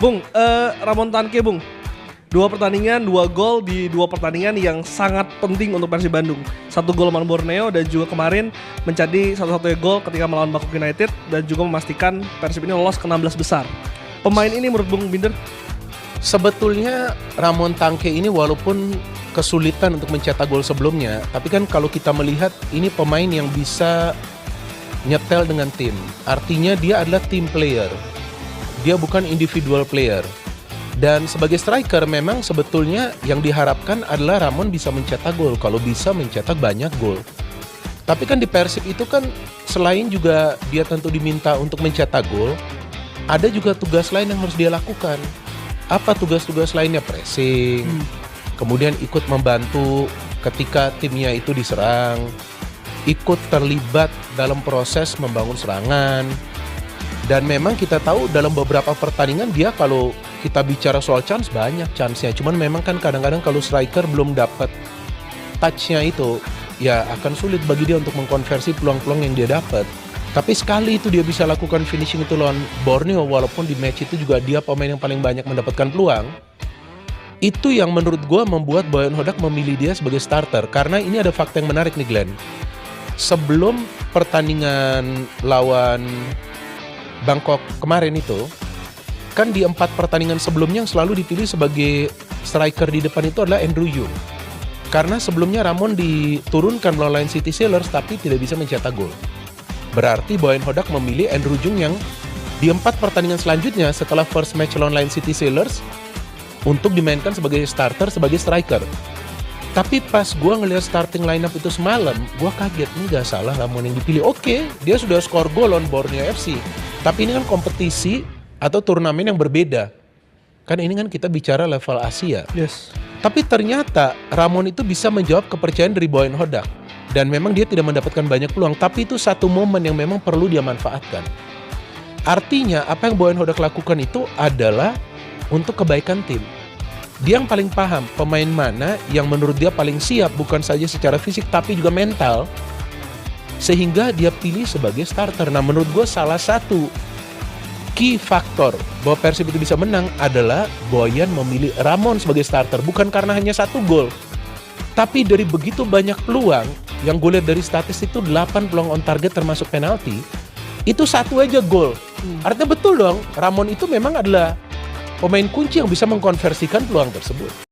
Bung, Ramon Tanque Bung. 2 pertandingan, 2 gol di 2 pertandingan yang sangat penting untuk Persib Bandung. 1 gol melawan Borneo dan juga kemarin menjadi satu-satunya gol ketika melawan Bangkok United dan juga memastikan Persib ini lolos ke 16 besar. Pemain ini menurut Bung Binder? Sebetulnya Ramon Tanque ini walaupun kesulitan untuk mencetak gol sebelumnya, tapi kan kalau kita melihat ini pemain yang bisa nyetel dengan tim. Artinya dia adalah team player. Dia bukan individual player. Dan sebagai striker memang sebetulnya yang diharapkan adalah Ramon bisa mencetak gol. Kalau bisa mencetak banyak gol. Tapi kan di Persib itu kan selain juga dia tentu diminta untuk mencetak gol, ada juga tugas lain yang harus dia lakukan. Apa tugas-tugas lainnya? Pressing, kemudian ikut membantu ketika timnya itu diserang, ikut terlibat dalam proses membangun serangan. Dan memang kita tahu dalam beberapa pertandingan dia kalau kita bicara soal chance banyak chance-nya. Cuman memang kan kadang-kadang kalau striker belum dapat touch-nya itu, ya akan sulit bagi dia untuk mengkonversi peluang-peluang yang dia dapat. Tapi sekali itu dia bisa lakukan finishing itu lawan Borneo, walaupun di match itu juga dia pemain yang paling banyak mendapatkan peluang. Itu yang menurut gue membuat Boyan Hodak memilih dia sebagai starter. Karena ini ada fakta yang menarik nih Glenn. Sebelum pertandingan lawan Bangkok kemarin itu, kan di 4 pertandingan sebelumnya yang selalu dipilih sebagai striker di depan itu adalah Andrew Yung. Karena sebelumnya Ramon diturunkan melawan City Sailors tapi tidak bisa mencetak gol. Berarti Boyan Hodak memilih Andrew Yung yang di 4 pertandingan selanjutnya setelah first match lawan City Sailors untuk dimainkan sebagai starter, sebagai striker. Tapi pas gue ngelihat starting lineup itu semalam, gue kaget, nih gak salah Ramon yang dipilih. Oke, dia sudah skor gol lawan Borneo FC. Tapi ini kan kompetisi atau turnamen yang berbeda. Kan ini kan kita bicara level Asia. Yes. Tapi ternyata Ramon itu bisa menjawab kepercayaan dari Boyan Hodak. Dan memang dia tidak mendapatkan banyak peluang. Tapi itu satu momen yang memang perlu dia manfaatkan. Artinya apa yang Boyan Hodak lakukan itu adalah untuk kebaikan tim. Dia yang paling paham pemain mana yang menurut dia paling siap. Bukan saja secara fisik tapi juga mental. Sehingga dia pilih sebagai starter. Nah menurut gue salah satu key faktor bahwa Persib itu bisa menang adalah Boyan memilih Ramon sebagai starter. Bukan karena hanya 1 gol. Tapi dari begitu banyak peluang, yang gue lihat dari statistik itu 8 peluang on target termasuk penalti, itu 1 aja gol. Artinya betul dong, Ramon itu memang adalah pemain kunci yang bisa mengkonversikan peluang tersebut.